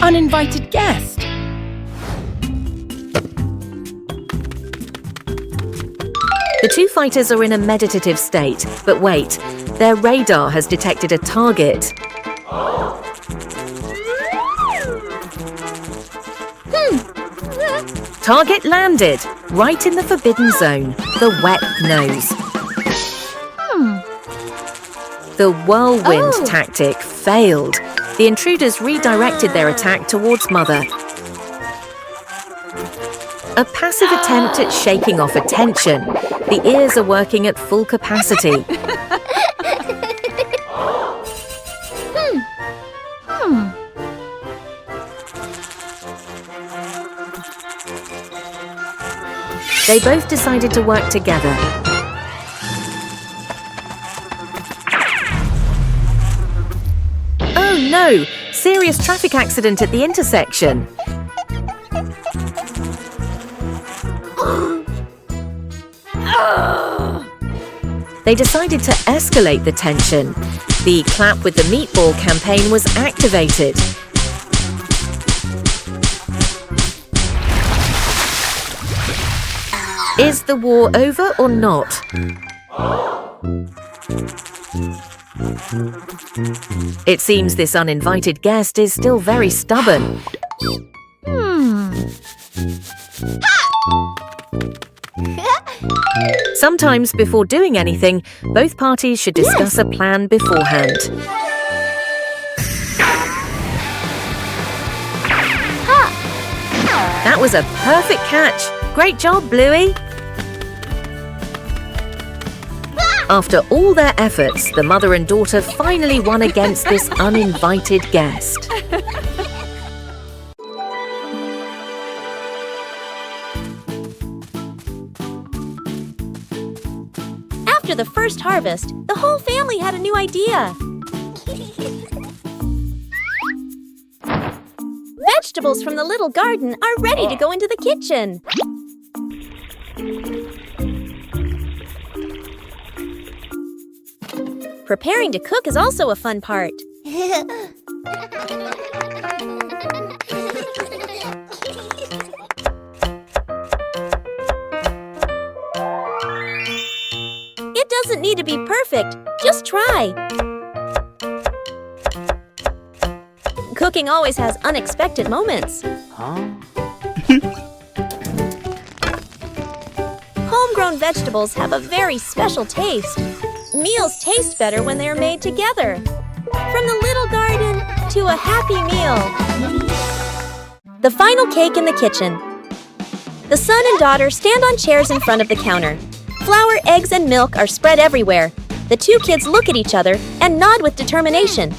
uninvited guest. The two fighters are in a meditative state, but wait, their radar has detected a target. Target landed, right in the forbidden zone, the wet nose. The whirlwind tactic failed. The intruders redirected their attack towards Mother. A passive attempt at shaking off attention. The ears are working at full capacity. They both decided to work together. Oh no! Serious traffic accident at the intersection. They decided to escalate the tension. The Clap with the Meatball campaign was activated. Is the war over or not? It seems this uninvited guest is still very stubborn. Sometimes, before doing anything, both parties should discuss a plan beforehand. That was a perfect catch. Great job, Bluey. After all their efforts, the mother and daughter finally won against this uninvited guest. After the first harvest, the whole family had a new idea. Vegetables from the little garden are ready to go into the kitchen. Preparing to cook is also a fun part. It doesn't need to be perfect, just try. Cooking always has unexpected moments. Homegrown vegetables have a very special taste. Meals taste better when they are made together. From the little garden to a happy meal. The final cake in the kitchen. The son and daughter stand on chairs in front of the counter. Flour, eggs, and milk are spread everywhere. The two kids look at each other and nod with determination.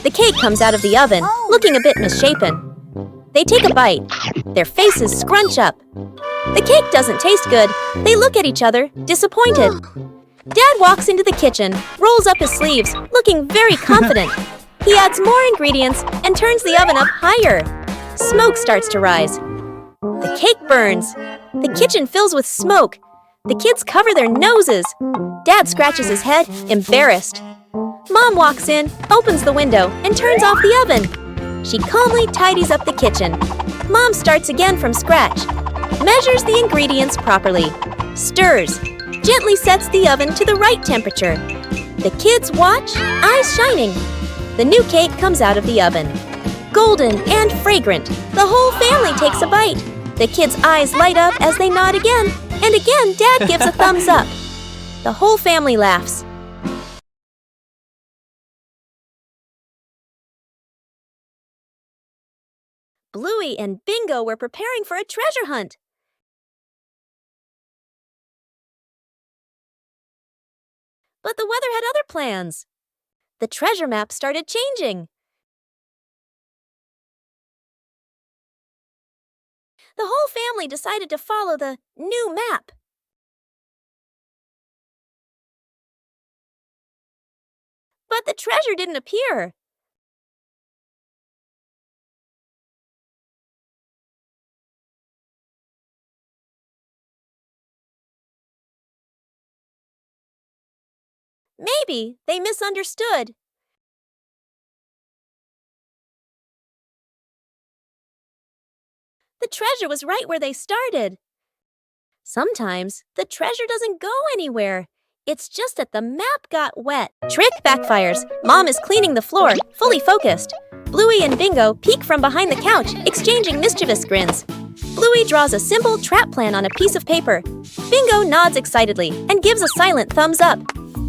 The cake comes out of the oven, looking a bit misshapen. They take a bite. Their faces scrunch up. The cake doesn't taste good. They look at each other, disappointed. Dad walks into the kitchen, rolls up his sleeves, looking very confident. He adds more ingredients and turns the oven up higher. Smoke starts to rise. The cake burns. The kitchen fills with smoke. The kids cover their noses. Dad scratches his head, embarrassed. Mom walks in, opens the window, and turns off the oven. She calmly tidies up the kitchen. Mom starts again from scratch. Measures the ingredients properly. Stirs. Gently sets the oven to the right temperature. The kids watch, eyes shining. The new cake comes out of the oven. Golden and fragrant, the whole family takes a bite. The kids' eyes light up as they nod again, and again Dad gives a thumbs up. The whole family laughs. Bluey and Bingo were preparing for a treasure hunt. But the weather had other plans. The treasure map started changing. The whole family decided to follow the new map. But the treasure didn't appear. Maybe they misunderstood. The treasure was right where they started. Sometimes the treasure doesn't go anywhere. It's just that the map got wet. Trick backfires. Mom is cleaning the floor, fully focused. Bluey and Bingo peek from behind the couch, exchanging mischievous grins. Bluey draws a simple trap plan on a piece of paper. Bingo nods excitedly and gives a silent thumbs up.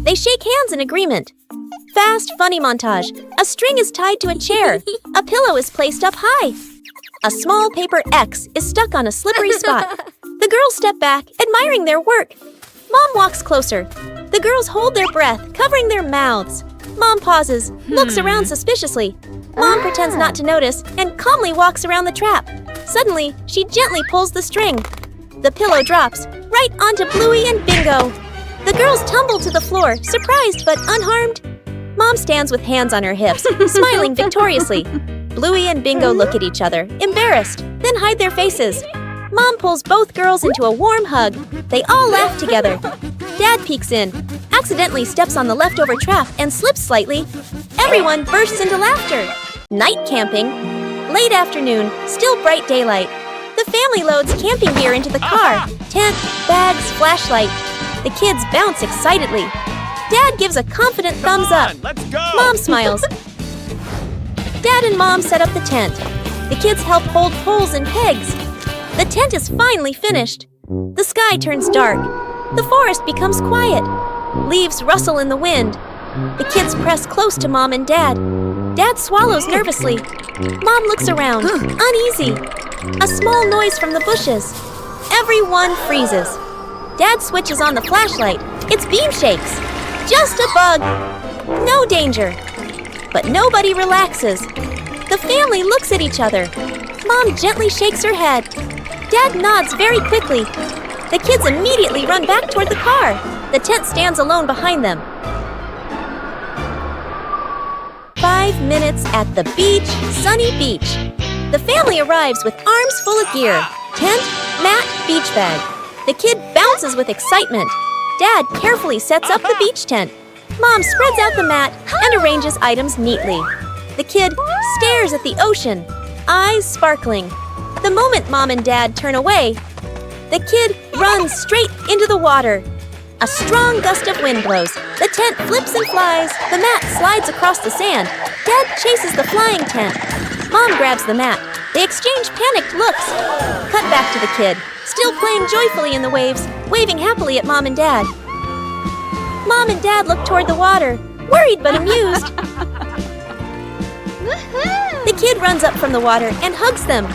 They shake hands in agreement. Fast, funny montage. A string is tied to a chair. A pillow is placed up high. A small paper X is stuck on a slippery spot. The girls step back, admiring their work. Mom walks closer. The girls hold their breath, covering their mouths. Mom pauses, looks around suspiciously. Mom pretends not to notice and calmly walks around the trap. Suddenly, she gently pulls the string. The pillow drops right onto Bluey and Bingo. The girls tumble to the floor, surprised but unharmed. Mom stands with hands on her hips, smiling victoriously. Bluey and Bingo look at each other, embarrassed, then hide their faces. Mom pulls both girls into a warm hug. They all laugh together. Dad peeks in, accidentally steps on the leftover trap and slips slightly. Everyone bursts into laughter. Night camping. Late afternoon, still bright daylight. The family loads camping gear into the car. Tent, bags, flashlight. The kids bounce excitedly. Dad gives a confident thumbs up. Let's go! Mom smiles. Dad and Mom set up the tent. The kids help hold poles and pegs. The tent is finally finished. The sky turns dark. The forest becomes quiet. Leaves rustle in the wind. The kids press close to Mom and Dad. Dad swallows nervously. Mom looks around, uneasy. A small noise from the bushes. Everyone freezes. Dad switches on the flashlight. Its beam shakes. Just a bug. No danger. But nobody relaxes. The family looks at each other. Mom gently shakes her head. Dad nods very quickly. The kids immediately run back toward the car. The tent stands alone behind them. 5 minutes at the beach, sunny beach. The family arrives with arms full of gear. Tent, mat, beach bag. The kid bounces with excitement. Dad carefully sets up the beach tent. Mom spreads out the mat and arranges items neatly. The kid stares at the ocean, eyes sparkling. The moment Mom and Dad turn away, the kid runs straight into the water. A strong gust of wind blows. The tent flips and flies. The mat slides across the sand. Dad chases the flying tent. Mom grabs the mat. They exchange panicked looks. Cut back to the kid, still playing joyfully in the waves, waving happily at Mom and Dad. Mom and Dad look toward the water, worried but amused. The kid runs up from the water and hugs them.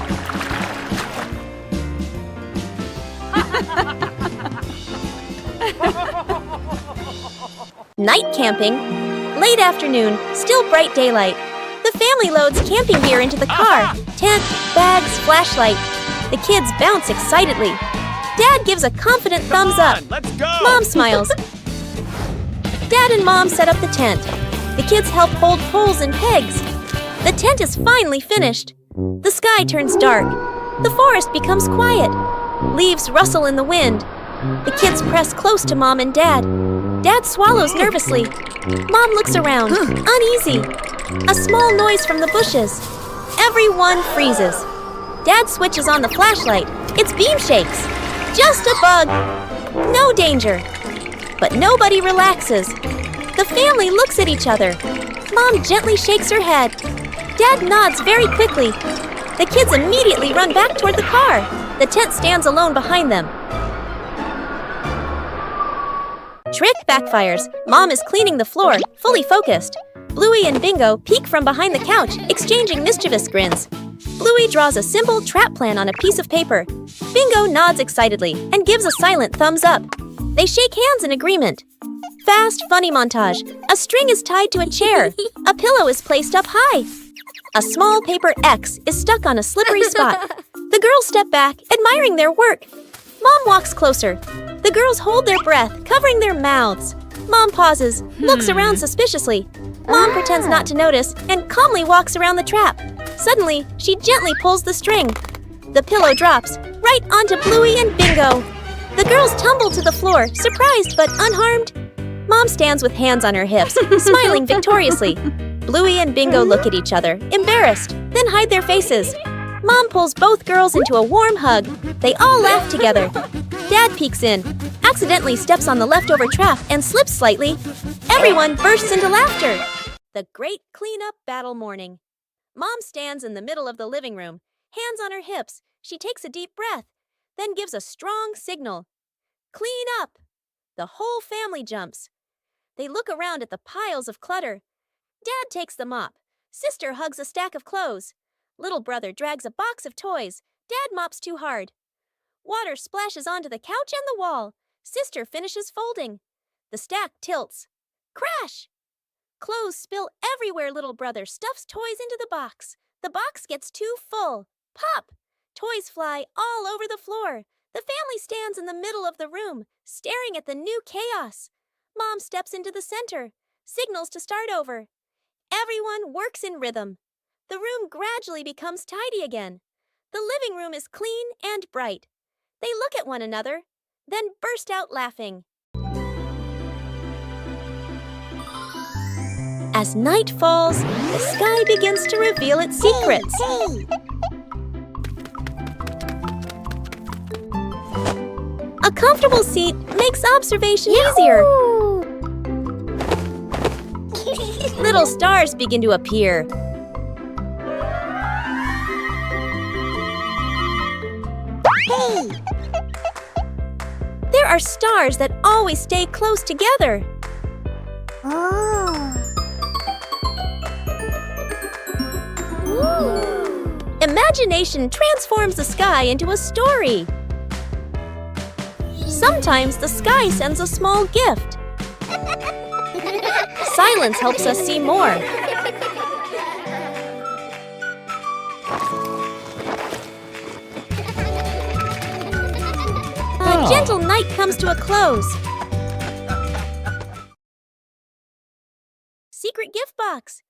Night camping. Late afternoon, still bright daylight. The family loads camping gear into the car. Tent, bags, flashlight. The kids bounce excitedly. Dad gives a confident thumbs up. Let's go! Mom smiles. Dad and Mom set up the tent. The kids help hold poles and pegs. The tent is finally finished. The sky turns dark. The forest becomes quiet. Leaves rustle in the wind. The kids press close to Mom and Dad. Dad swallows nervously. Mom looks around, uneasy. A small noise from the bushes. Everyone freezes. Dad switches on the flashlight. Its beam shakes. Just a bug. No danger. But nobody relaxes. The family looks at each other. Mom gently shakes her head. Dad nods very quickly. The kids immediately run back toward the car. The tent stands alone behind them. Trick backfires. Mom is cleaning the floor, fully focused. Bluey and Bingo peek from behind the couch, exchanging mischievous grins. Bluey draws a simple trap plan on a piece of paper. Bingo nods excitedly and gives a silent thumbs up. They shake hands in agreement. Fast, funny montage. A string is tied to a chair. A pillow is placed up high. A small paper X is stuck on a slippery spot. The girls step back, admiring their work. Mom walks closer. The girls hold their breath, covering their mouths. Mom pauses, looks around suspiciously. Mom pretends not to notice and calmly walks around the trap. Suddenly, she gently pulls the string. The pillow drops right onto Bluey and Bingo. The girls tumble to the floor, surprised but unharmed. Mom stands with hands on her hips, smiling victoriously. Bluey and Bingo look at each other, embarrassed, then hide their faces. Mom pulls both girls into a warm hug. They all laugh together. Dad peeks in, accidentally steps on the leftover trap and slips slightly. Everyone bursts into laughter. The great cleanup battle morning. Mom stands in the middle of the living room, hands on her hips. She takes a deep breath, then gives a strong signal. Clean up! The whole family jumps. They look around at the piles of clutter. Dad takes the mop. Sister hugs a stack of clothes. Little brother drags a box of toys. Dad mops too hard. Water splashes onto the couch and the wall. Sister finishes folding. The stack tilts. Crash! Clothes spill everywhere. Little brother stuffs toys into the box. The box gets too full. Pop! Toys fly all over the floor. The family stands in the middle of the room, staring at the new chaos. Mom steps into the center, signals to start over. Everyone works in rhythm. The room gradually becomes tidy again. The living room is clean and bright. They look at one another, then burst out laughing. As night falls, the sky begins to reveal its secrets. A comfortable seat makes observation easier. Little stars begin to appear. There are stars that always stay close together. Imagination transforms the sky into a story. Sometimes the sky sends a small gift. Silence helps us see more. A gentle night comes to a close. Secret gift box.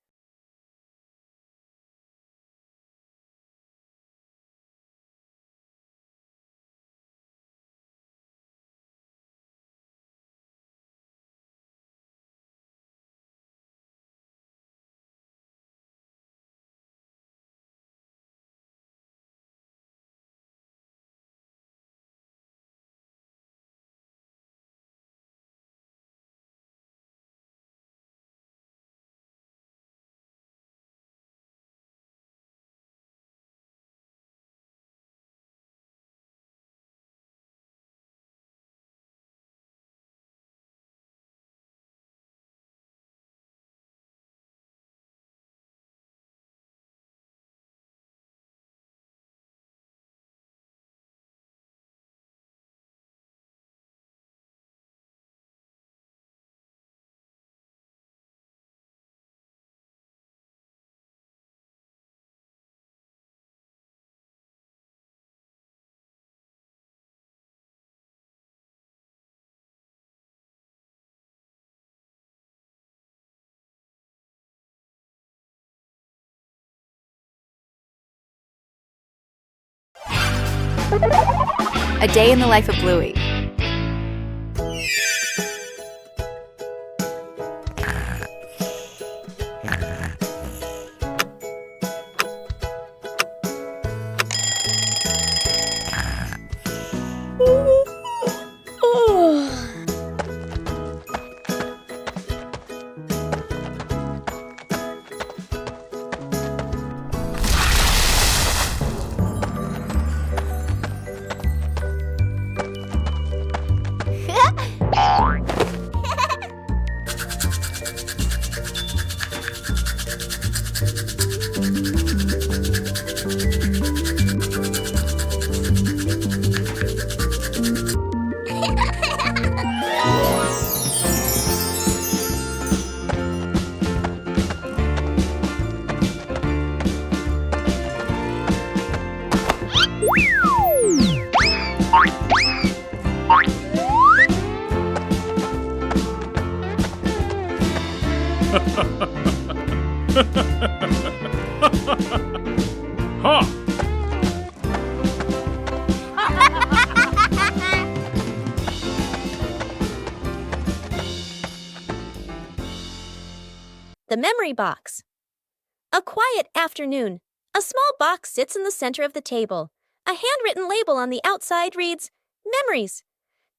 A day in the life of Bluey. The memory box. A quiet afternoon. A small box sits in the center of the table. A handwritten label on the outside reads, Memories.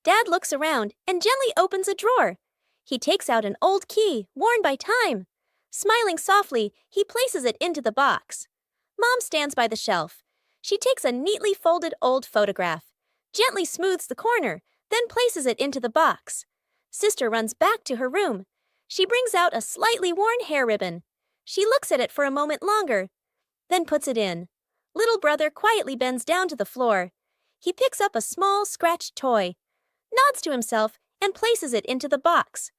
Dad looks around and gently opens a drawer. He takes out an old key, worn by time. Smiling softly, he places it into the box. Mom stands by the shelf. She takes a neatly folded old photograph, gently smooths the corner, then places it into the box. Sister runs back to her room. She brings out a slightly worn hair ribbon. She looks at it for a moment longer, then puts it in. Little brother quietly bends down to the floor. He picks up a small, scratched toy, nods to himself, and places it into the box.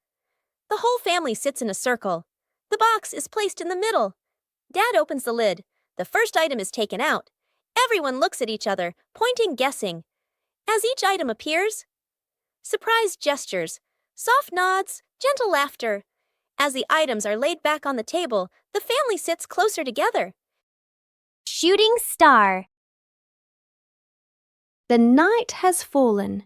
The whole family sits in a circle. The box is placed in the middle. Dad opens the lid. The first item is taken out. Everyone looks at each other, pointing, guessing. As each item appears, surprised gestures, soft nods, gentle laughter. As the items are laid back on the table, the family sits closer together. Shooting star. The night has fallen.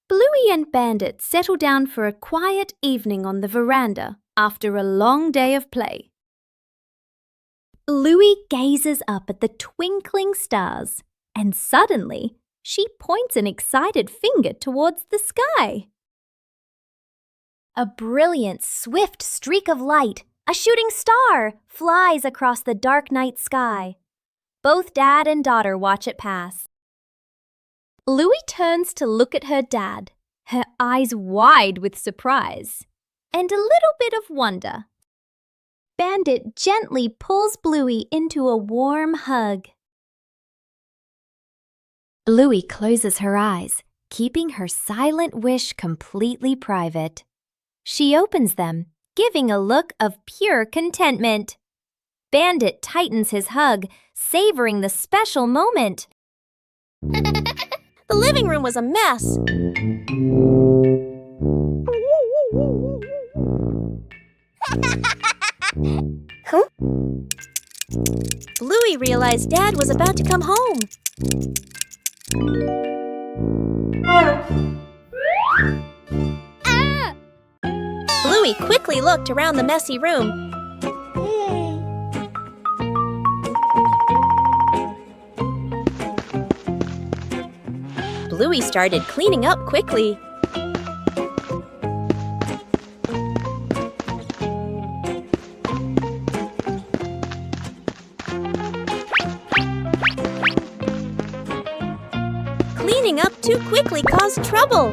Bluey and Bandit settle down for a quiet evening on the veranda after a long day of play. Bluey gazes up at the twinkling stars, and suddenly she points an excited finger towards the sky. A brilliant, swift streak of light, a shooting star, flies across the dark night sky. Both dad and daughter watch it pass. Bluey turns to look at her dad, her eyes wide with surprise and a little bit of wonder. Bandit gently pulls Bluey into a warm hug. Bluey closes her eyes, keeping her silent wish completely private. She opens them, giving a look of pure contentment. Bandit tightens his hug, savoring the special moment. The living room was a mess. Huh? Bluey realized Dad was about to come home. Bluey quickly looked around the messy room. Bluey started cleaning up quickly. Cleaning up too quickly caused trouble.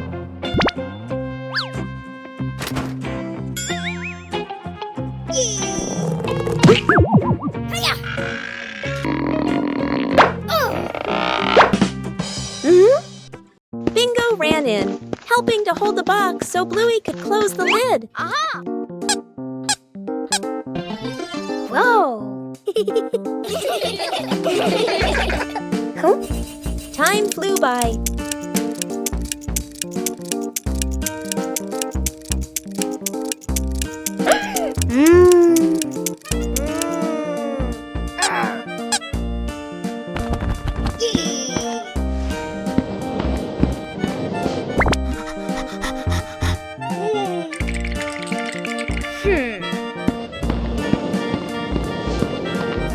Bingo ran in, helping to hold the box so Bluey could close the lid. Aha! Whoa! Time flew by.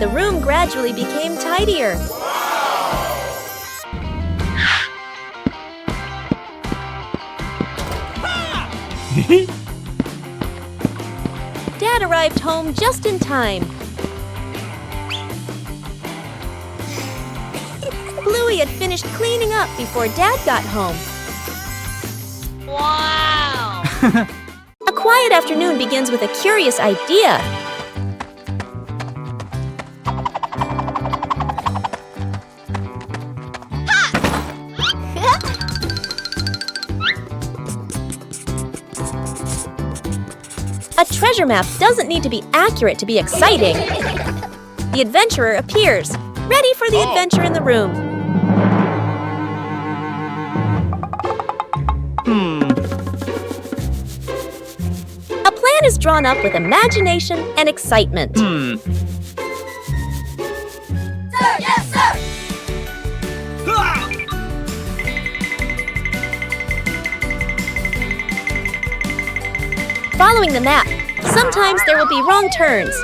The room gradually became tidier. Dad arrived home just in time. Bluey had finished cleaning up before Dad got home. Wow! A quiet afternoon begins with a curious idea. A treasure map doesn't need to be accurate to be exciting. The adventurer appears, ready for the adventure in the room. A plan is drawn up with imagination and excitement. Sir, yes, sir! Following the map, sometimes there will be wrong turns.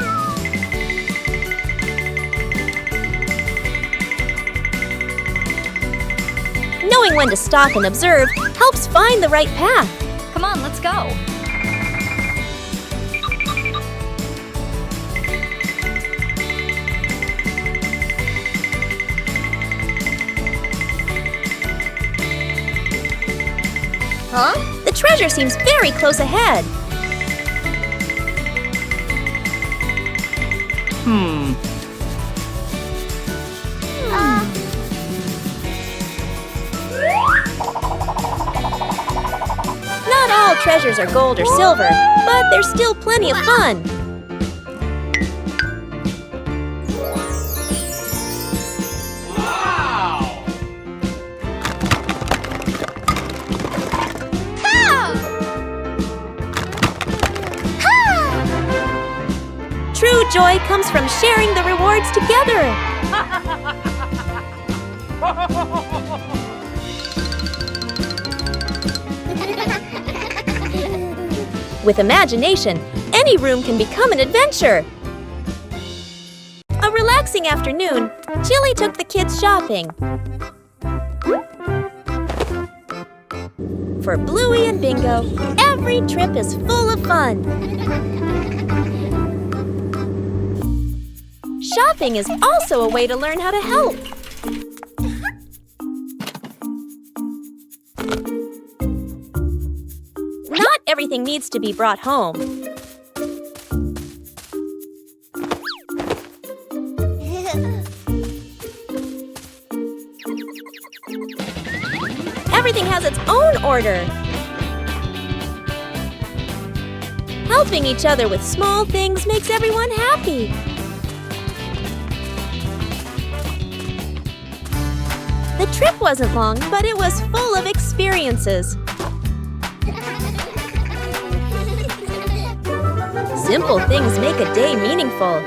Knowing when to stop and observe helps find the right path. Come on, let's go. Huh? The treasure seems very close ahead. Not all treasures are gold or silver, but there's still plenty of fun. True joy comes from sharing the rewards together. With imagination, any room can become an adventure. A relaxing afternoon, Chili took the kids shopping. For Bluey and Bingo, every trip is full of fun. Shopping is also a way to learn how to help. Not everything needs to be brought home. Everything has its own order. Helping each other with small things makes everyone happy. The trip wasn't long, but it was full of experiences. Simple things make a day meaningful.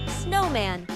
Snowman.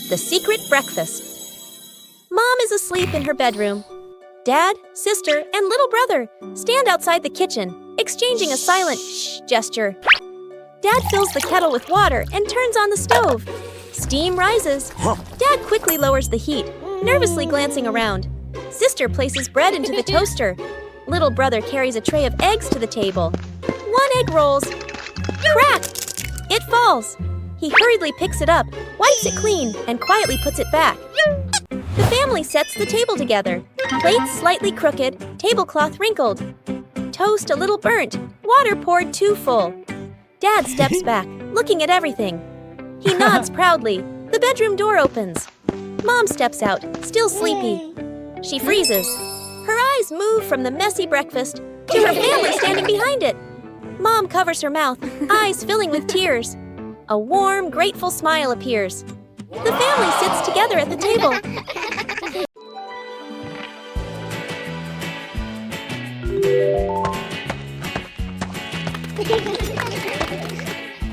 The secret breakfast. Mom is asleep in her bedroom. Dad, sister, and little brother stand outside the kitchen, exchanging a silent shh gesture. Dad fills the kettle with water and turns on the stove. Steam rises. Dad quickly lowers the heat, nervously glancing around. Sister places bread into the toaster. Little brother carries a tray of eggs to the table. One egg rolls. Crack! It falls. He hurriedly picks it up, wipes it clean, and quietly puts it back. The family sets the table together. Plates slightly crooked, tablecloth wrinkled. Toast a little burnt, water poured too full. Dad steps back, looking at everything. He nods proudly. The bedroom door opens. Mom steps out, still sleepy. She freezes. Her eyes move from the messy breakfast to her family standing behind it. Mom covers her mouth, eyes filling with tears. A warm, grateful smile appears. The family sits together at the table.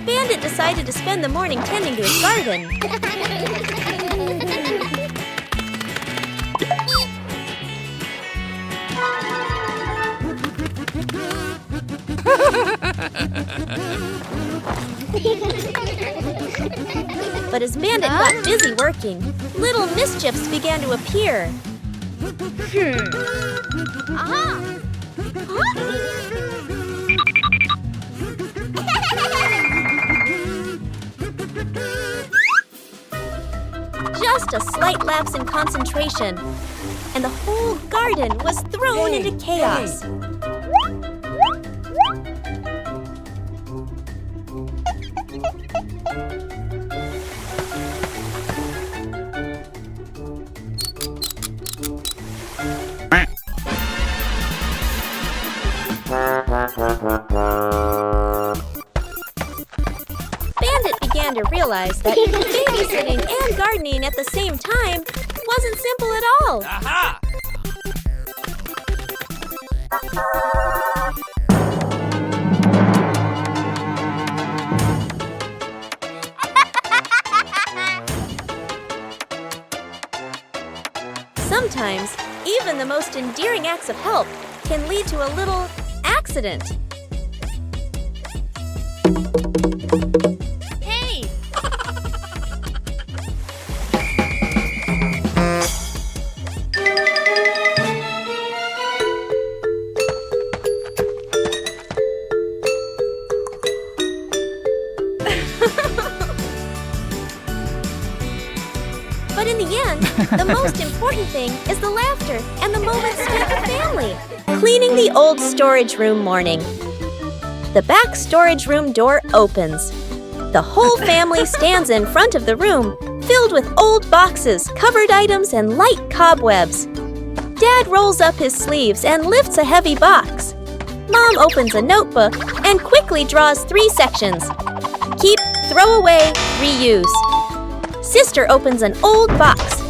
Bandit decided to spend the morning tending to his garden. But as Bandit got busy working, little mischiefs began to appear. Just a slight lapse in concentration, and the whole garden was thrown into chaos. Bandit began to realize that babysitting and gardening at the same time wasn't simple at all. Aha! Sometimes, even the most endearing acts of help can lead to a little accident. Hey! But in the end, the most important thing is the laughter and the moments with the family. Cleaning the old storage room morning. The back storage room door opens. The whole family stands in front of the room, filled with old boxes, covered items, and light cobwebs. Dad rolls up his sleeves and lifts a heavy box. Mom opens a notebook and quickly draws 3 sections. Keep, throw away, reuse. Sister opens an old box.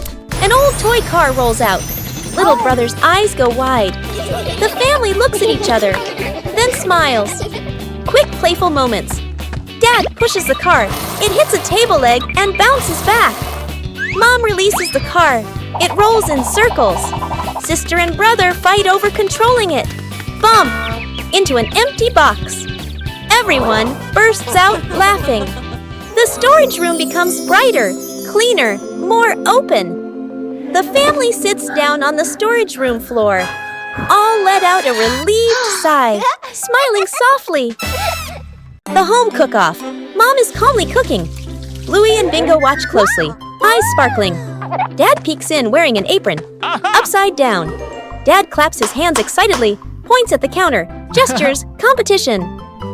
An old toy car rolls out. Little brother's eyes go wide. The family looks at each other, then smiles. Quick, playful moments. Dad pushes the car. It hits a table leg and bounces back. Mom releases the car. It rolls in circles. Sister and brother fight over controlling it. Bump! Into an empty box. Everyone bursts out laughing. The storage room becomes brighter, cleaner, more open. The family sits down on the storage room floor. All let out a relieved sigh, smiling softly. The home cook-off. Mom is calmly cooking. Bluey and Bingo watch closely, eyes sparkling. Dad peeks in wearing an apron, upside down. Dad claps his hands excitedly, points at the counter, gestures, competition.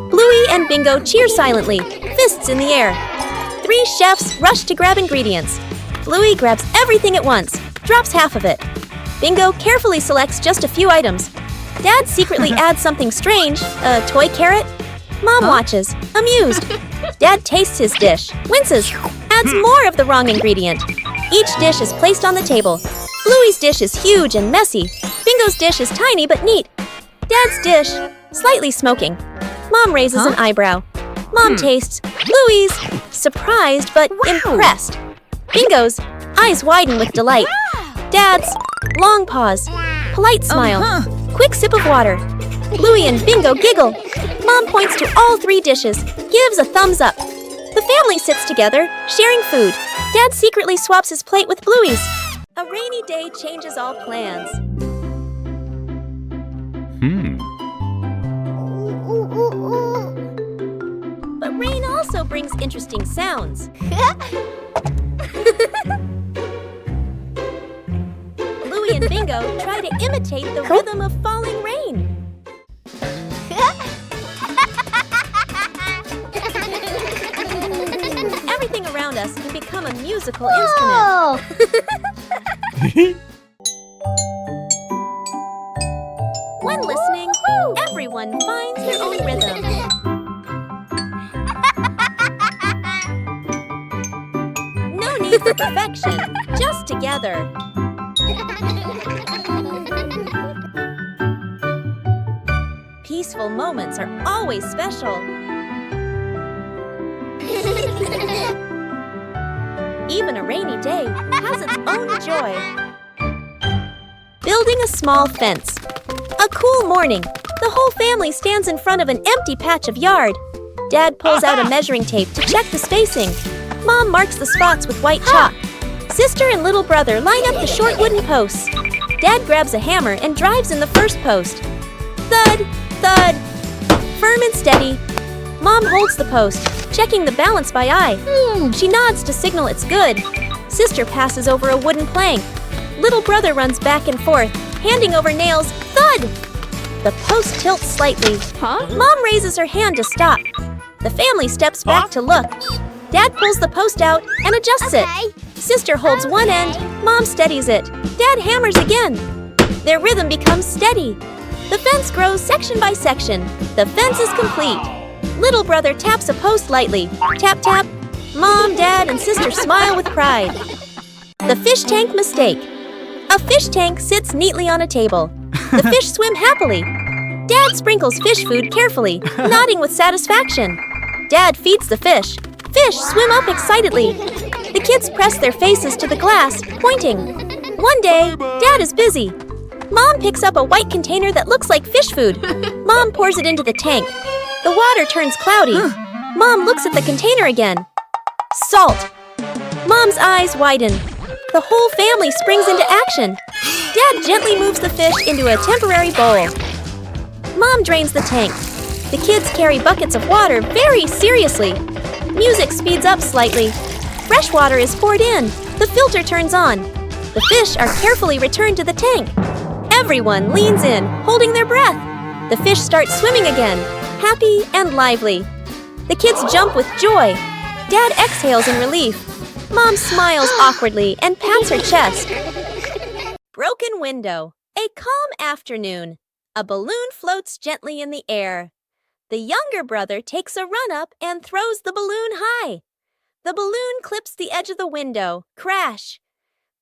Bluey and Bingo cheer silently, fists in the air. 3 chefs rush to grab ingredients. Bluey grabs everything at once, drops half of it. Bingo carefully selects just a few items. Dad secretly adds something strange, a toy carrot. Mom watches, amused. Dad tastes his dish, winces, adds more of the wrong ingredient. Each dish is placed on the table. Bluey's dish is huge and messy. Bingo's dish is tiny but neat. Dad's dish, slightly smoking. Mom raises an eyebrow. Mom tastes. Bluey's, surprised but impressed. Bingo's, eyes widen with delight. Dad's, long pause. Polite smile. Quick sip of water. Bluey and Bingo giggle. Mom points to all 3 dishes, gives a thumbs up. The family sits together, sharing food. Dad secretly swaps his plate with Bluey's. A rainy day changes all plans. But rain also brings interesting sounds. Bluey and Bingo try to imitate the rhythm of falling rain. Everything around us can become a musical instrument. When listening, everyone finds their own rhythm. No need for perfection, just together. Peaceful moments are always special. Even a rainy day has its own joy. Building a small fence. A cool morning. The whole family stands in front of an empty patch of yard. Dad pulls out a measuring tape to check the spacing. Mom marks the spots with white chalk. Sister and little brother line up the short wooden posts. Dad grabs a hammer and drives in the first post. Thud, thud. Firm and steady. Mom holds the post, checking the balance by eye. She nods to signal it's good. Sister passes over a wooden plank. Little brother runs back and forth, handing over nails. Thud! The post tilts slightly. Mom raises her hand to stop. The family steps back to look. Dad pulls the post out and adjusts it. Sister holds one end. Mom steadies it. Dad hammers again. Their rhythm becomes steady. The fence grows section by section. The fence is complete. Little brother taps a post lightly. Tap, tap. Mom, Dad, and Sister smile with pride. The fish tank mistake. A fish tank sits neatly on a table. The fish swim happily. Dad sprinkles fish food carefully, nodding with satisfaction. Dad feeds the fish. Fish swim up excitedly. The kids press their faces to the glass, pointing. One day, Dad is busy. Mom picks up a white container that looks like fish food. Mom pours it into the tank. The water turns cloudy. Mom looks at the container again. Salt. Mom's eyes widen. The whole family springs into action. Dad gently moves the fish into a temporary bowl. Mom drains the tank. The kids carry buckets of water very seriously. Music speeds up slightly. Fresh water is poured in. The filter turns on. The fish are carefully returned to the tank. Everyone leans in, holding their breath. The fish start swimming again, happy and lively. The kids jump with joy. Dad exhales in relief. Mom smiles awkwardly and pats her chest. Broken window. A calm afternoon. A balloon floats gently in the air. The younger brother takes a run up and throws the balloon high. The balloon clips the edge of the window. Crash.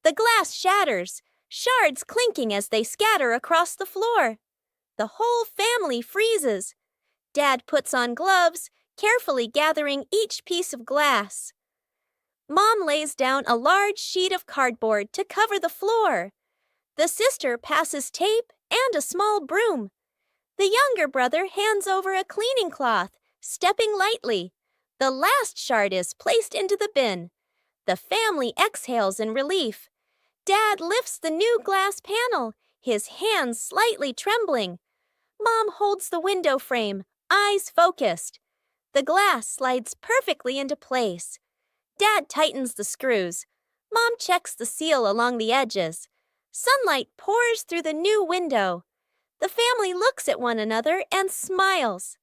The glass shatters, shards clinking as they scatter across the floor. The whole family freezes. Dad puts on gloves, carefully gathering each piece of glass. Mom lays down a large sheet of cardboard to cover the floor. The sister passes tape and a small broom. The younger brother hands over a cleaning cloth, stepping lightly. The last shard is placed into the bin. The family exhales in relief. Dad lifts the new glass panel, his hands slightly trembling. Mom holds the window frame, eyes focused. The glass slides perfectly into place. Dad tightens the screws. Mom checks the seal along the edges. Sunlight pours through the new window. The family looks at one another and smiles.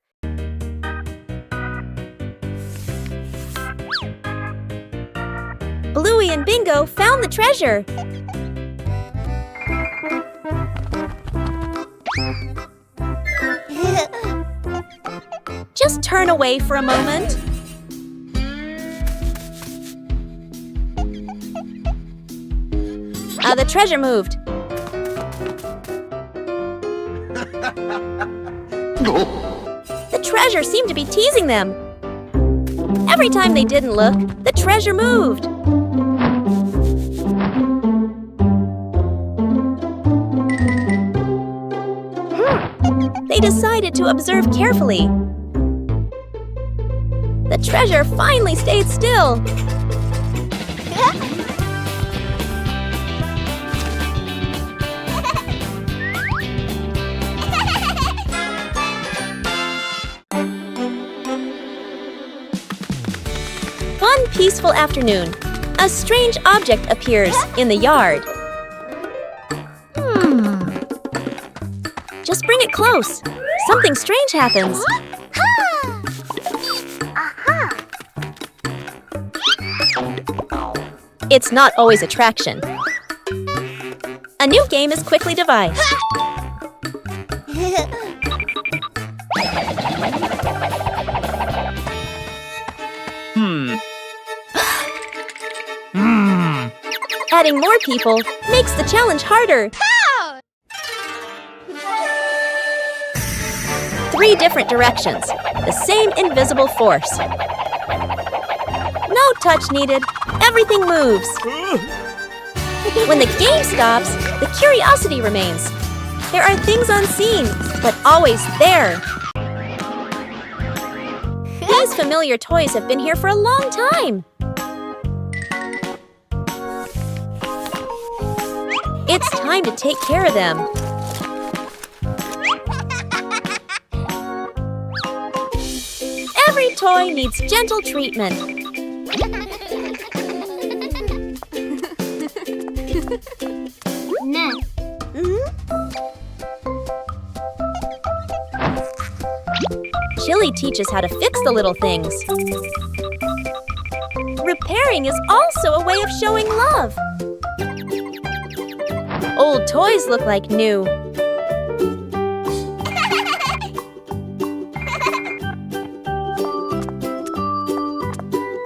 Bluey and Bingo found the treasure. Just turn away for a moment. The treasure moved. The treasure seemed to be teasing them. Every time they didn't look, the treasure moved. They decided to observe carefully. The treasure finally stayed still. One peaceful afternoon, a strange object appears in the yard. Just bring it close. Something strange happens. It's not always attraction. A new game is quickly devised. Adding more people makes the challenge harder. 3 different directions, the same invisible force. No touch needed, everything moves. When the game stops, the curiosity remains. There are things unseen, but always there. These familiar toys have been here for a long time. It's time to take care of them. Every toy needs gentle treatment. Chili teaches how to fix the little things. Repairing is also a way of showing love. Old toys look like new.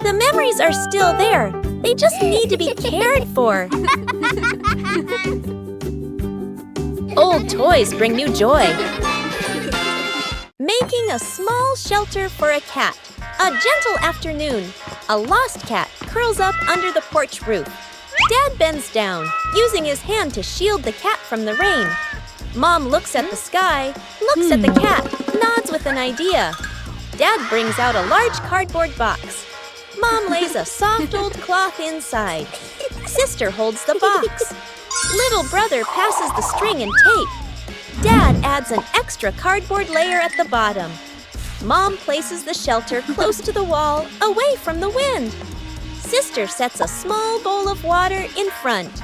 The memories are still there. They just need to be cared for. Old toys bring new joy. Making a small shelter for a cat. A gentle afternoon. A lost cat curls up under the porch roof. Dad bends down, using his hand to shield the cat from the rain. Mom looks at the sky, looks at the cat, nods with an idea. Dad brings out a large cardboard box. Mom lays a soft old cloth inside. Sister holds the box. Little brother passes the string and tape. Dad adds an extra cardboard layer at the bottom. Mom places the shelter close to the wall, away from the wind. Sister sets a small bowl of water in front.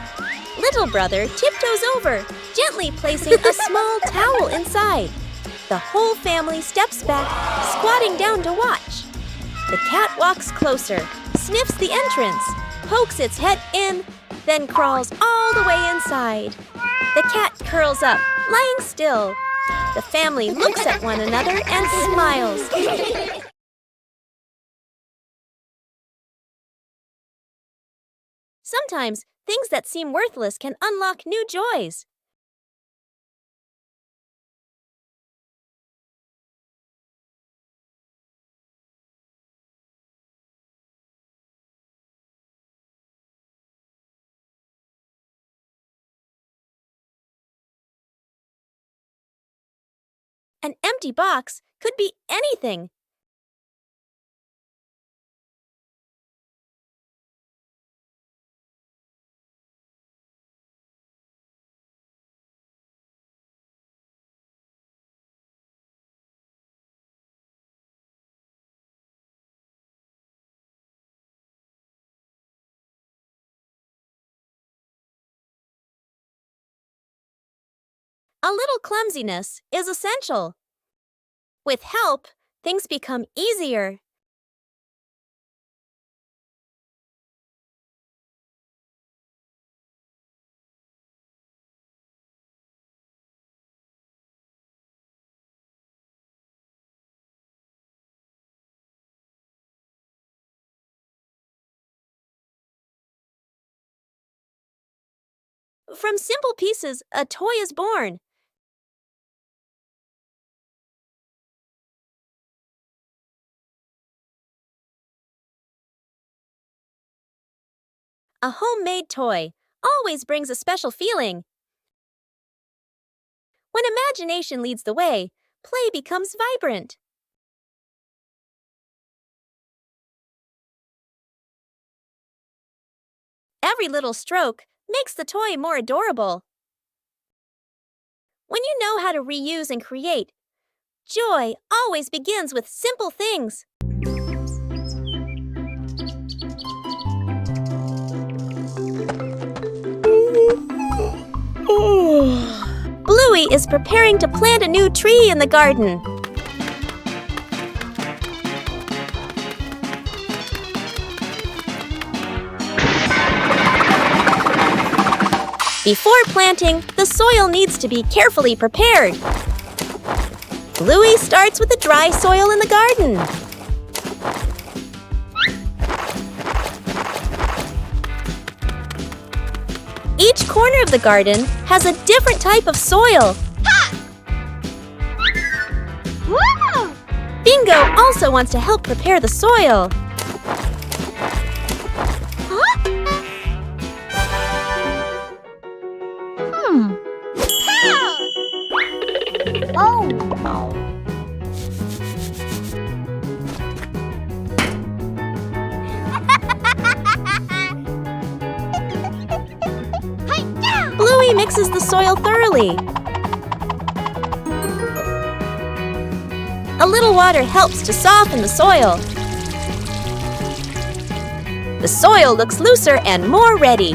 Little brother tiptoes over, gently placing a small towel inside. The whole family steps back, squatting down to watch. The cat walks closer, sniffs the entrance, pokes its head in, then crawls all the way inside. The cat curls up, lying still. The family looks at one another and smiles. Sometimes, things that seem worthless can unlock new joys. An empty box could be anything. A little clumsiness is essential. With help, things become easier. From simple pieces, a toy is born. A homemade toy always brings a special feeling. When imagination leads the way, play becomes vibrant. Every little stroke makes the toy more adorable. When you know how to reuse and create, joy always begins with simple things. Bluey is preparing to plant a new tree in the garden. Before planting, the soil needs to be carefully prepared. Bluey starts with the dry soil in the garden. Each corner of the garden has a different type of soil. Bingo also wants to help prepare the soil. Bluey cleans the soil thoroughly. A little water helps to soften the soil. The soil looks looser and more ready.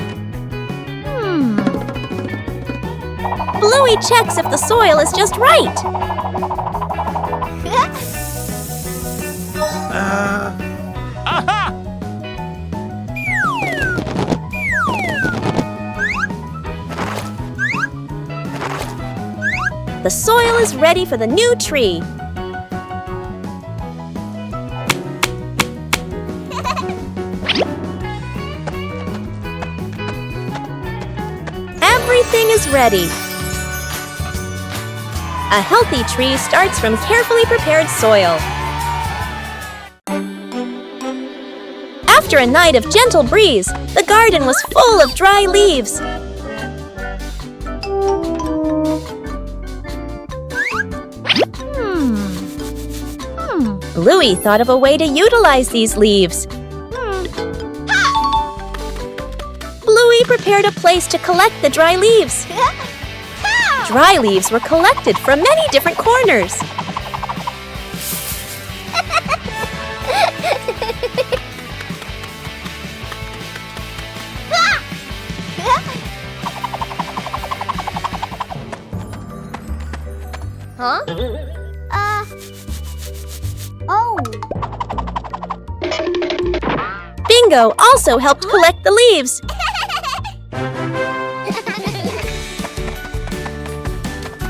Bluey checks if the soil is just right. The soil is ready for the new tree. Everything is ready. A healthy tree starts from carefully prepared soil. After a night of gentle breeze, the garden was full of dry leaves. Bluey thought of a way to utilize these leaves. Bluey prepared a place to collect the dry leaves. Dry leaves were collected from many different corners. Bingo also helped collect the leaves.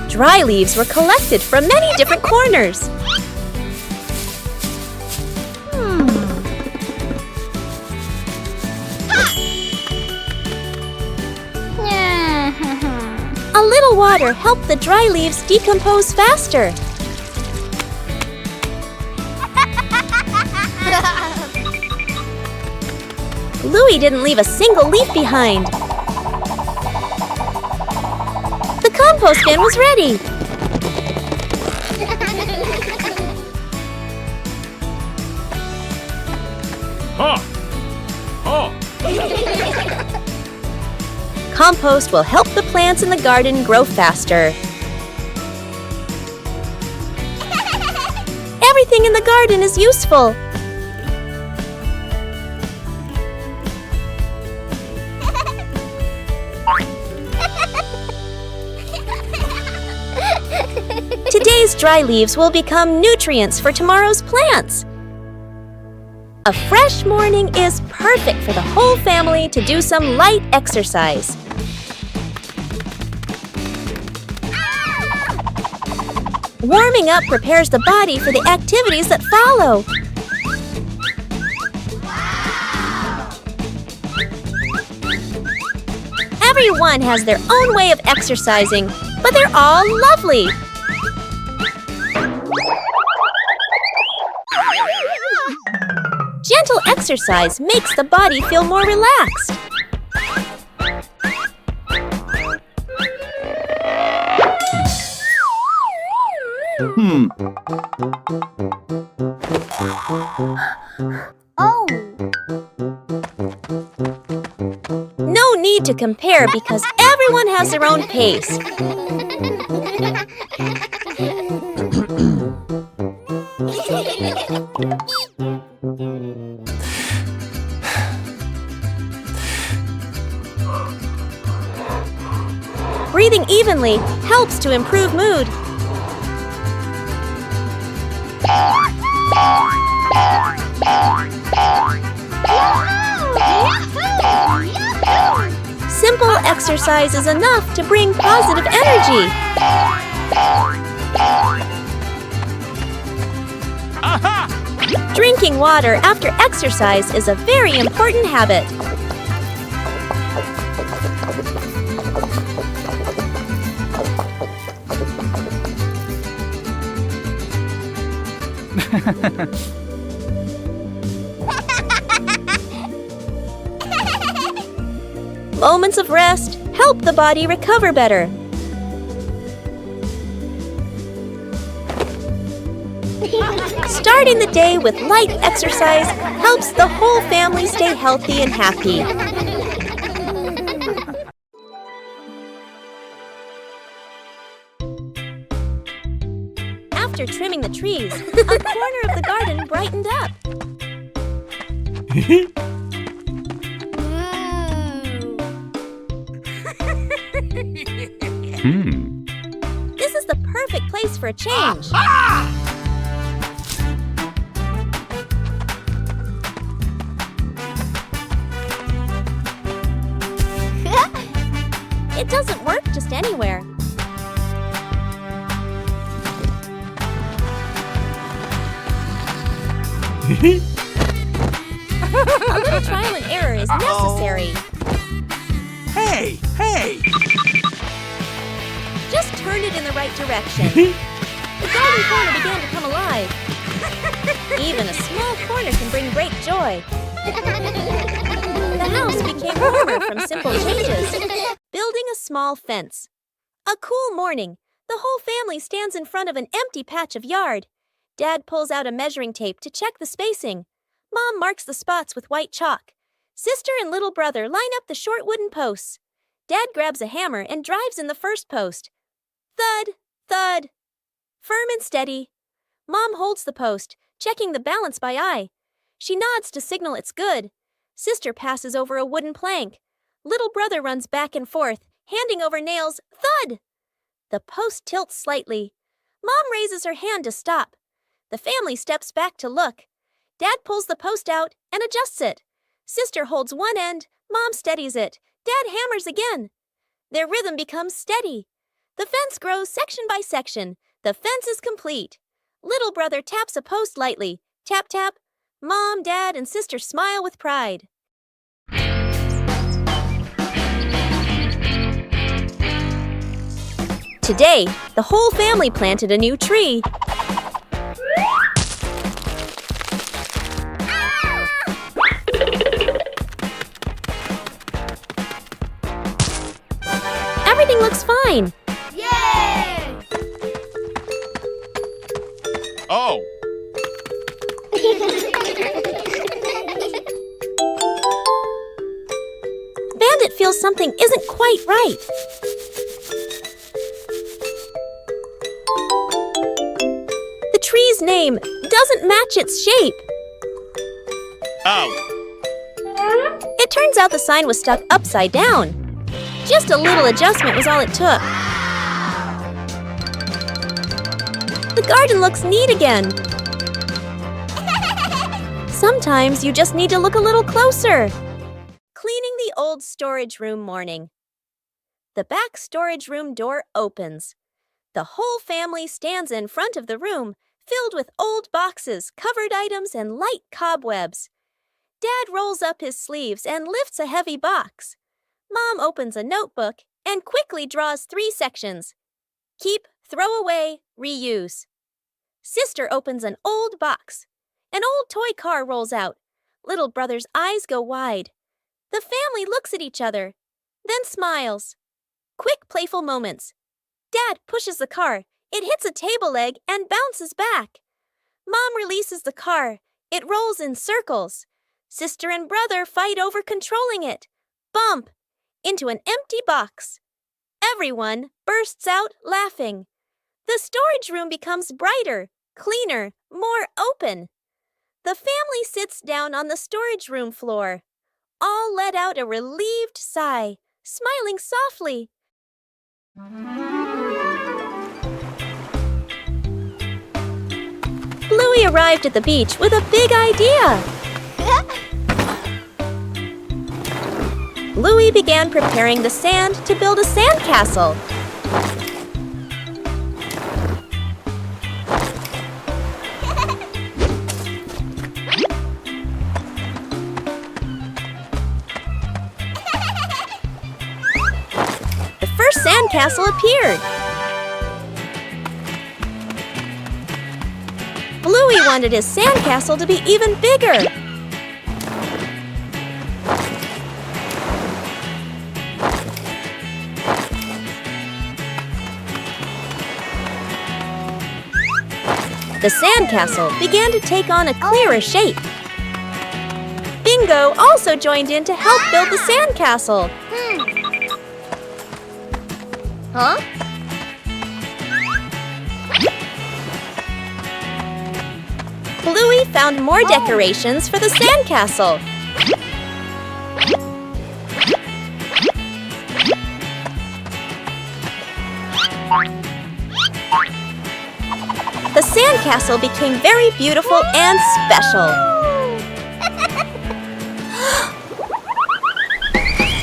Dry leaves were collected from many different corners. A little water helped the dry leaves decompose faster. Bluey didn't leave a single leaf behind. The compost bin was ready. Compost will help the plants in the garden grow faster. Everything in the garden is useful. Today's dry leaves will become nutrients for tomorrow's plants. A fresh morning is perfect for the whole family to do some light exercise. Warming up prepares the body for the activities that follow. Everyone has their own way of exercising, but they're all lovely. Gentle exercise makes the body feel more relaxed. No need to compare because everyone has their own pace. Breathing evenly helps to improve mood. Simple exercise is enough to bring positive energy. Drinking water after exercise is a very important habit. Moments of rest help the body recover better. Starting the day with light exercise helps the whole family stay healthy and happy. After trimming the trees, a corner of the garden brightened up. This is the perfect place for a change. It doesn't work just anywhere. A little trial and error is necessary. Hey! Just turn it in the right direction. The garden corner began to come alive. Even a small corner can bring great joy. The house became warmer from simple changes. Building a small fence. A cool morning, the whole family stands in front of an empty patch of yard. Dad pulls out a measuring tape to check the spacing. Mom marks the spots with white chalk. Sister and little brother line up the short wooden posts. Dad grabs a hammer and drives in the first post. Thud, thud. Firm and steady. Mom holds the post, checking the balance by eye. She nods to signal it's good. Sister passes over a wooden plank. Little brother runs back and forth, handing over nails. Thud! The post tilts slightly. Mom raises her hand to stop. The family steps back to look. Dad pulls the post out and adjusts it. Sister holds one end. Mom steadies it. Dad hammers again. Their rhythm becomes steady. The fence grows section by section. The fence is complete. Little brother taps a post lightly. Tap, tap. Mom, Dad, and Sister smile with pride. Today, the whole family planted a new tree. Everything looks fine. Yay! Oh! Bandit feels something isn't quite right. The tree's name doesn't match its shape. Oh! It turns out the sign was stuck upside down. Just a little adjustment was all it took. The garden looks neat again. Sometimes you just need to look a little closer. Cleaning the old storage room morning. The back storage room door opens. The whole family stands in front of the room, filled with old boxes, covered items, and light cobwebs. Dad rolls up his sleeves and lifts a heavy box. Mom opens a notebook and quickly draws 3 sections. Keep, throw away, reuse. Sister opens an old box. An old toy car rolls out. Little brother's eyes go wide. The family looks at each other, then smiles. Quick, playful moments. Dad pushes the car. It hits a table leg and bounces back. Mom releases the car. It rolls in circles. Sister and brother fight over controlling it. Bump! Into an empty box. Everyone bursts out laughing. The storage room becomes brighter, cleaner, more open. The family sits down on the storage room floor. All let out a relieved sigh, smiling softly. Bluey arrived at the beach with a big idea. Bluey began preparing the sand to build a sandcastle. The first sandcastle appeared. Bluey wanted his sandcastle to be even bigger. The sandcastle began to take on a clearer shape. Bingo also joined in to help build the sandcastle. Huh? Bluey found more decorations for the sandcastle. The sandcastle became very beautiful and special.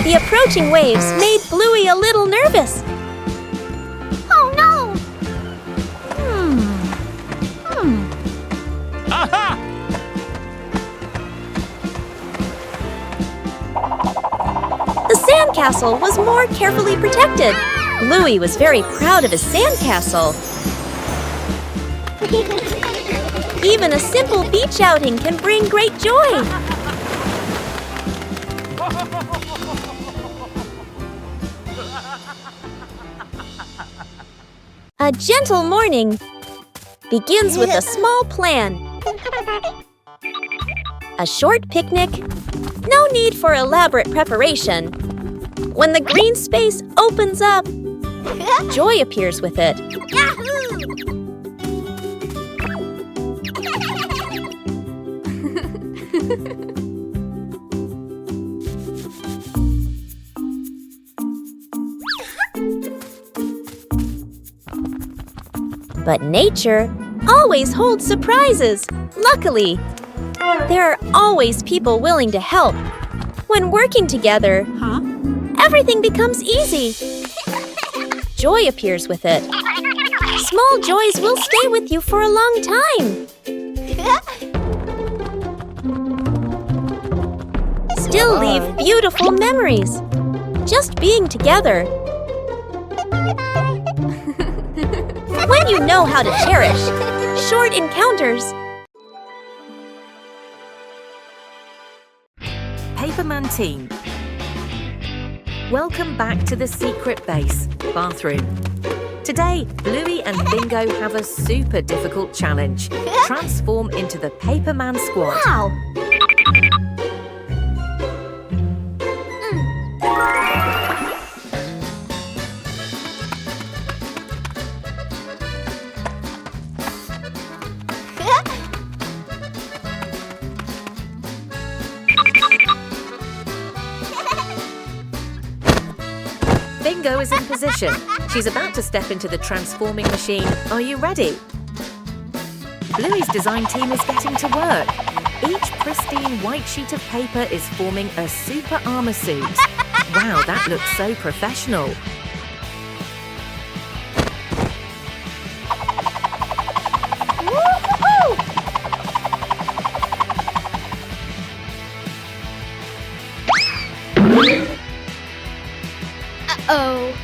The approaching waves made Bluey a little nervous. Oh no! Aha! The sandcastle was more carefully protected. Bluey was very proud of his sandcastle. Even a simple beach outing can bring great joy. A gentle morning begins with a small plan. A short picnic, no need for elaborate preparation. When the green space opens up, joy appears with it. Yahoo! But nature always holds surprises. Luckily, there are always people willing to help. When working together, everything becomes easy. Joy appears with it. Small joys will stay with you for a long time. Still leave beautiful memories. Just being together. When you know how to cherish short encounters. Paperman team. Welcome back to the secret base bathroom. Today, Bluey and Bingo have a super difficult challenge. Transform into the Paperman squad. Wow! Bingo is in position. She's about to step into the transforming machine. Are you ready? Bluey's design team is getting to work. Each pristine white sheet of paper is forming a super armor suit. Wow, that looks so professional. Uh-oh.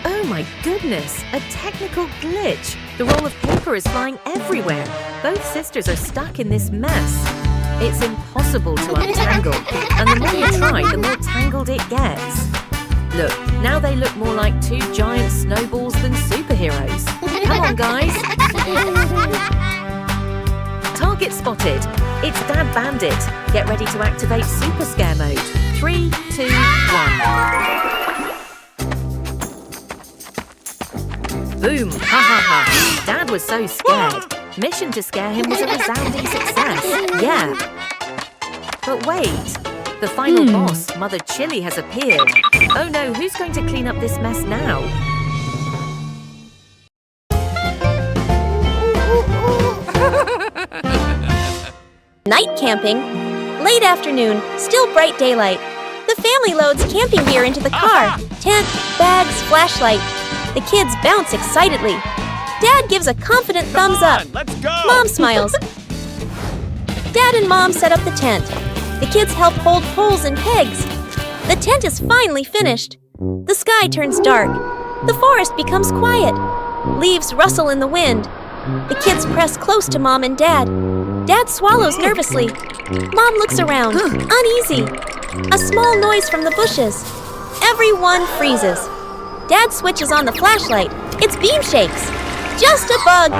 Oh my goodness, a technical glitch. The roll of paper is flying everywhere. Both sisters are stuck in this mess. It's impossible to untangle, and the more you try, the more tangled it gets. Look, now they look more like two giant snowballs than superheroes. Come on, guys. Target spotted. It's Dad Bandit. Get ready to activate Super Scare Mode. 3, 2, 1. Boom! Ha ha ha! Dad was so scared. Mission to scare him was a resounding success. Yeah. But wait. The final boss, Mother Chili, has appeared. Oh no, who's going to clean up this mess now? Night camping. Late afternoon, still bright daylight. The family loads camping gear into the car. Tent, bags, flashlight. The kids bounce excitedly. Dad gives a confident thumbs up. Let's go! Mom smiles. Dad and Mom set up the tent. The kids help hold poles and pegs. The tent is finally finished. The sky turns dark. The forest becomes quiet. Leaves rustle in the wind. The kids press close to Mom and Dad. Dad swallows nervously. Mom looks around, uneasy. A small noise from the bushes. Everyone freezes. Dad switches on the flashlight. Its beam shakes. Just a bug.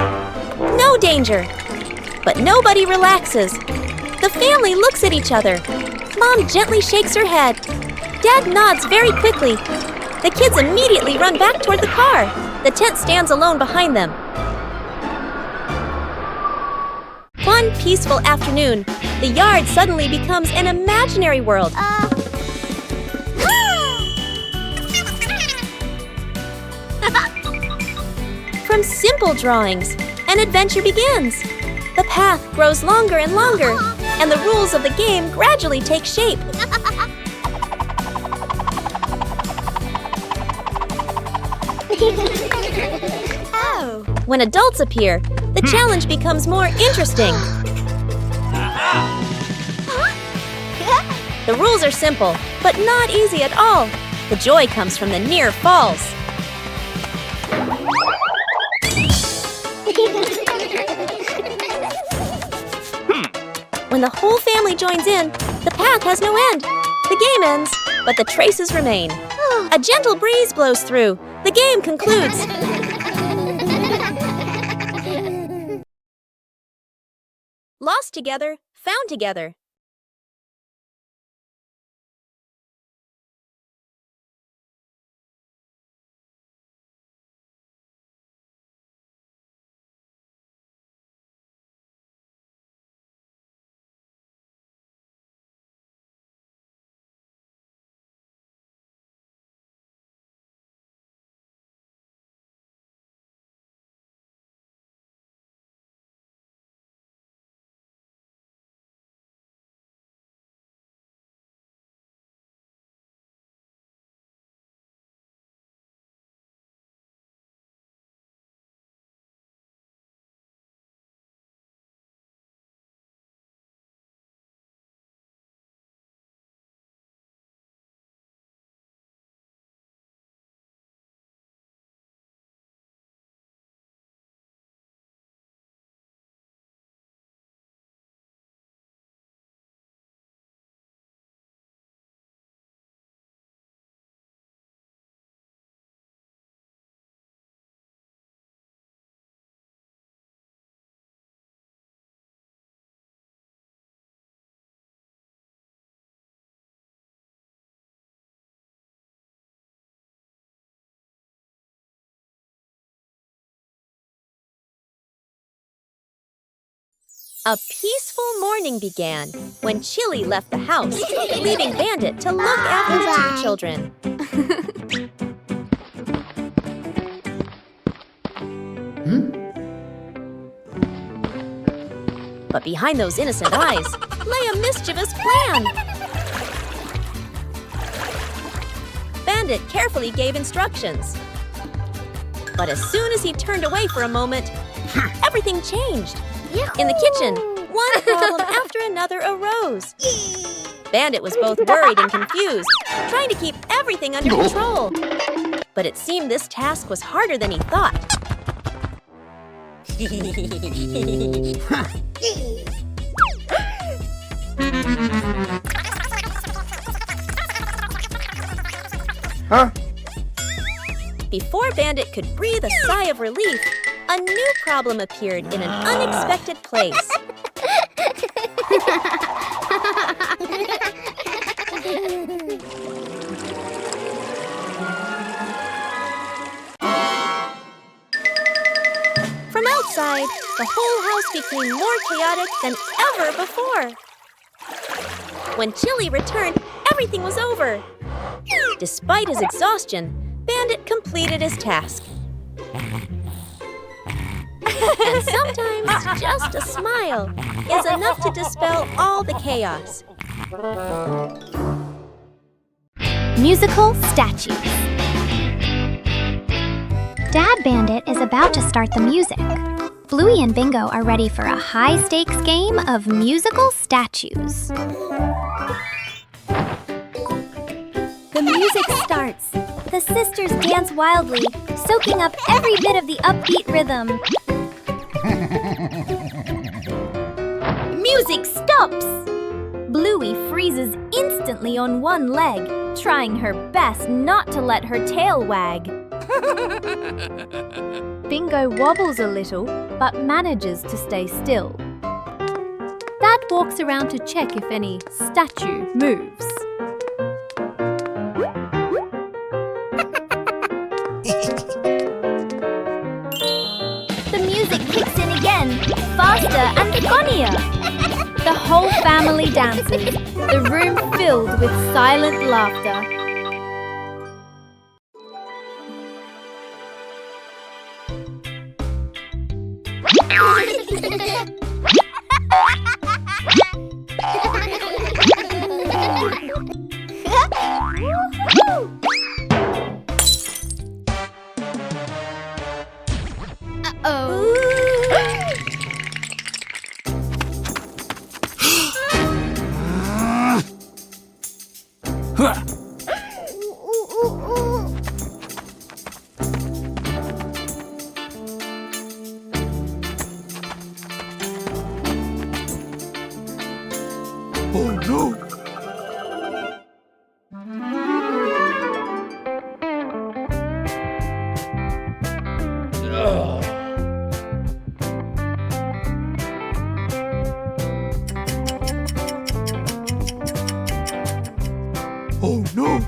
No danger. But nobody relaxes. The family looks at each other. Mom gently shakes her head. Dad nods very quickly. The kids immediately run back toward the car. The tent stands alone behind them. One peaceful afternoon, the yard suddenly becomes an imaginary world. From simple drawings, an adventure begins. The path grows longer and longer, and the rules of the game gradually take shape. When adults appear, the challenge becomes more interesting. The rules are simple, but not easy at all. The joy comes from the near falls. When the whole family joins in, the path has no end. The game ends, but the traces remain. A gentle breeze blows through. The game concludes. Lost together, found together. A peaceful morning began when Chili left the house, leaving Bandit to look after the two children. But behind those innocent eyes lay a mischievous plan. Bandit carefully gave instructions. But as soon as he turned away for a moment, everything changed. In the kitchen, one problem after another arose. Bandit was both worried and confused, trying to keep everything under control. But it seemed this task was harder than he thought. Before Bandit could breathe a sigh of relief, a new problem appeared in an unexpected place. From outside, the whole house became more chaotic than ever before. When Chili returned, everything was over. Despite his exhaustion, Bandit completed his task. And sometimes just a smile is enough to dispel all the chaos. Musical statues. Dad Bandit is about to start the music. Bluey and Bingo are ready for a high-stakes game of musical statues. The music starts. The sisters dance wildly, soaking up every bit of the upbeat rhythm. Music stops! Bluey freezes instantly on one leg, trying her best not to let her tail wag. Bingo wobbles a little, but manages to stay still. Dad walks around to check if any statue moves. The music kicks in again, faster and funnier. The whole family dances, the room filled with silent laughter. Oh no! Oh no!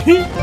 Ooh.